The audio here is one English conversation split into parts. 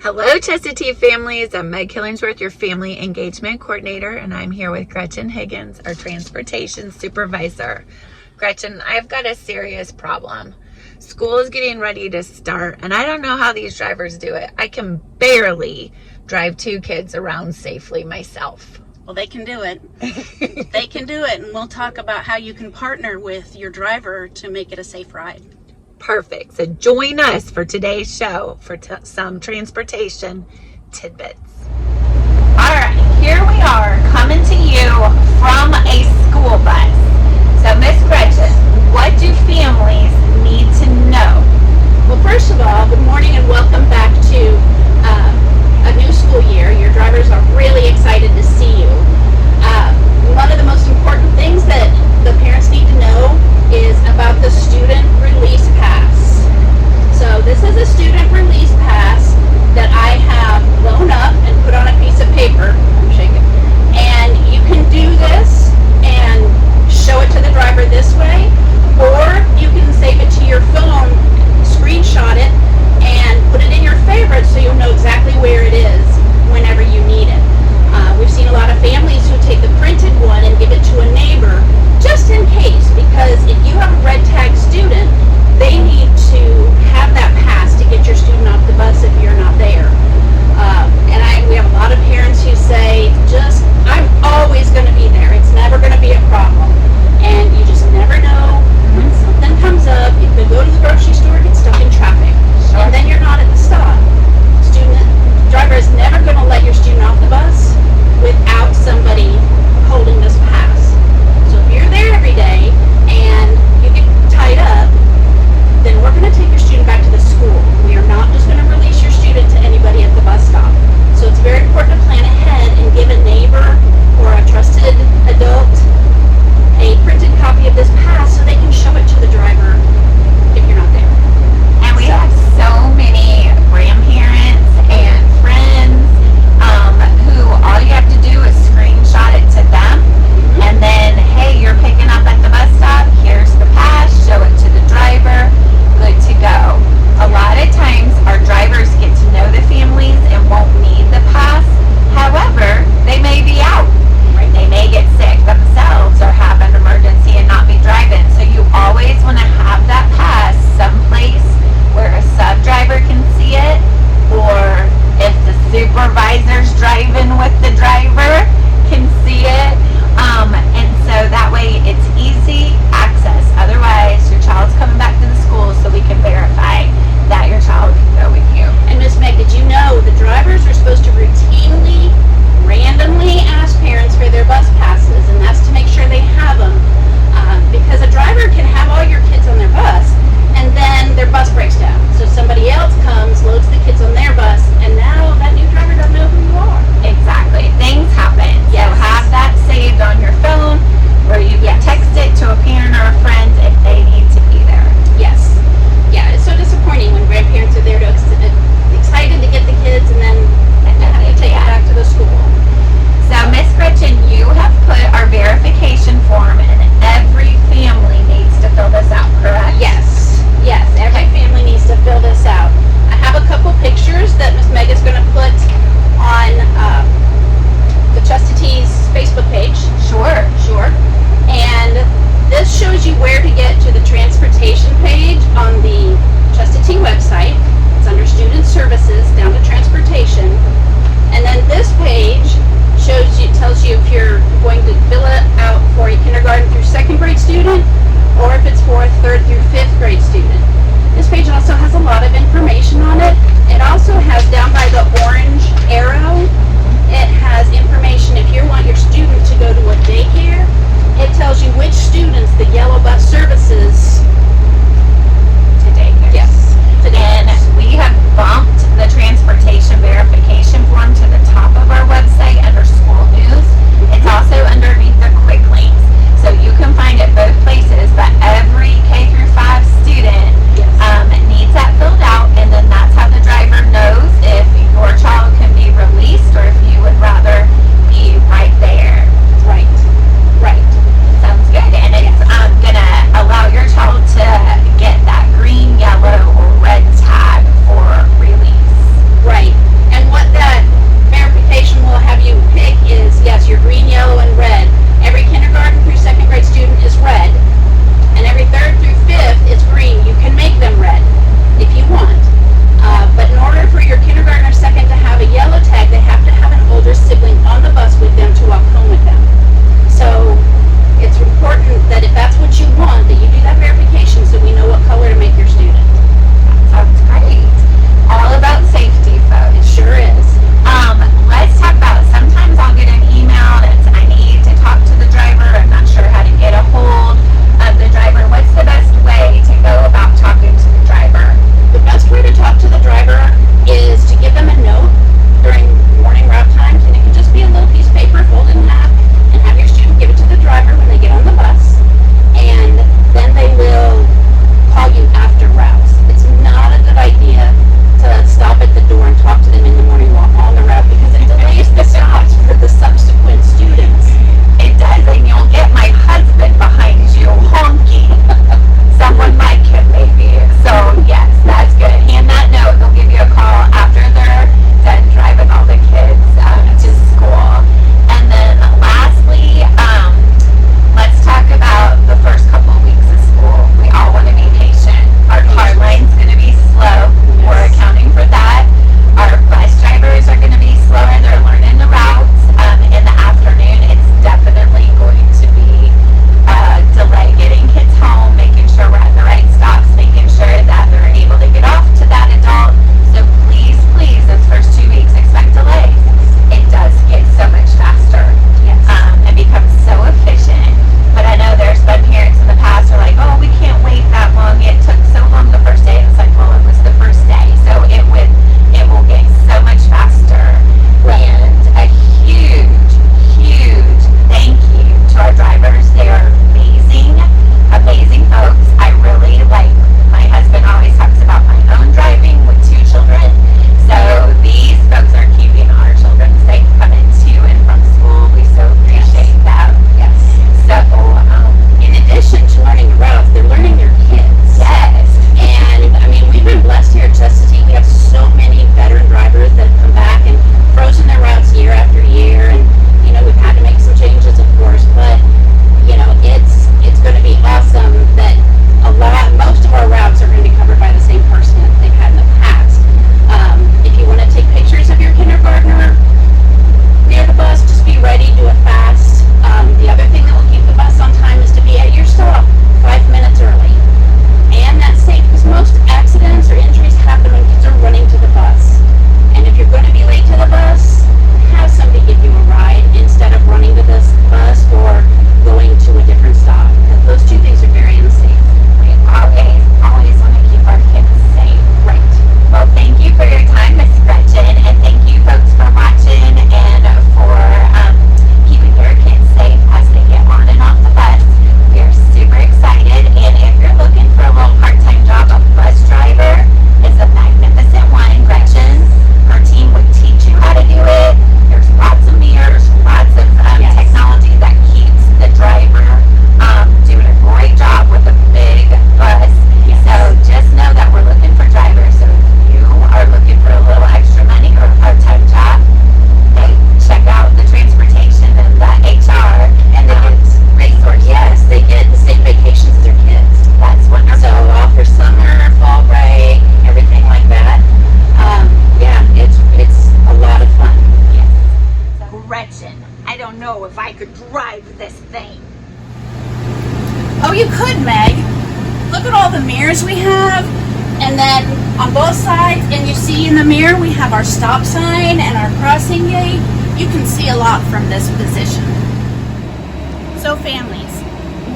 Hello, Chestatee families. I'm Meg Killingsworth, your family engagement coordinator, and I'm here with Gretchen Higgins, our transportation supervisor. Gretchen, I've got a serious problem. School is getting ready to start, and I don't know how these drivers do it. I can barely drive two kids around safely myself. Well, they can do it. They can do it, and we'll talk about how you can partner with your driver to make it a safe ride. Perfect. So join us for today's show for some transportation tidbits. All right, here we are coming to you from a school bus. So Miss Gretchen, what do families need to know? Well, first of all, good morning and welcome back to a new school year. Your drivers are really excited to see you. One of the most important things that the parents need to know is about the student release pass. So this is a student release pass that I have blown up and put on a piece of paper. I'm shaking. And you can do this and show it to the driver this way, or you can save it to your phone, screenshot it, and put it in your favorites so you'll know exactly where it is whenever you need it. We've seen a lot of families who take the printed one and give it to a neighbor just in case, because if you have a red tag student, they need to have that pass to get your student off the bus if you're not there. We have a lot of parents who say, I'm always going to be there. It's never going to be a problem. And you just never know when something comes up. You could go to the grocery store, get stuck in traffic, and then you're not at the stop. Driver is never going to let your student off the bus without somebody holding this pass. So if you're there every day and you get tied up, then we're going to take your student back to the school. We are not just going to release your student to anybody at the bus stop. So it's very important to plan ahead and give a neighbor or a trusted adult a printed copy of this pass so they can show it to the driver if you're not there. And we have so many grandparents and friends who all you have to do is screenshot it to them, and then, hey, you're picking up at the bus stop, here's the pass, show it to the driver, good to go. A lot of times our drivers get to know the families and won't need the pass. However, they may be out. They may get sick themselves or have an emergency and not be driving. So you always want to have that pass someplace where a sub driver can see it, or if the supervisor's driving with the driver can see it. And so that way it's easy access. Otherwise, your child's coming back to the school so we can verify that your child can go with you. And Miss Meg, did you know the drivers are supposed to routinely, randomly ask parents for their bus passes, and that's to make sure they have them. Because a driver can have all your kids on their bus, and then their bus breaks down. So somebody else comes, loads the kids on their bus, and now that new driver doesn't know who you are. Exactly. Things happen. Yes. So have that drive this thing. Oh, you could, Meg. Look at all the mirrors we have. And then on both sides, and you see in the mirror, we have our stop sign and our crossing gate. You can see a lot from this position. So families,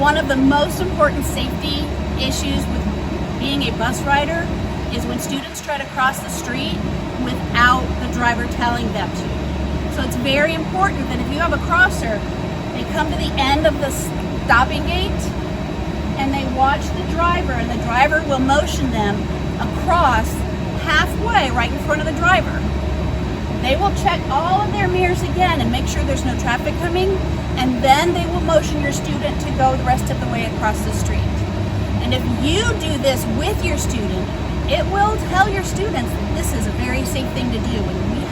one of the most important safety issues with being a bus rider is when students try to cross the street without the driver telling them to. So it's very important that if you have a crosser, they come to the end of the stopping gate and they watch the driver, and the driver will motion them across halfway right in front of the driver. They will check all of their mirrors again and make sure there's no traffic coming, and then they will motion your student to go the rest of the way across the street. And if you do this with your student, it will tell your students that this is a very safe thing to do, and we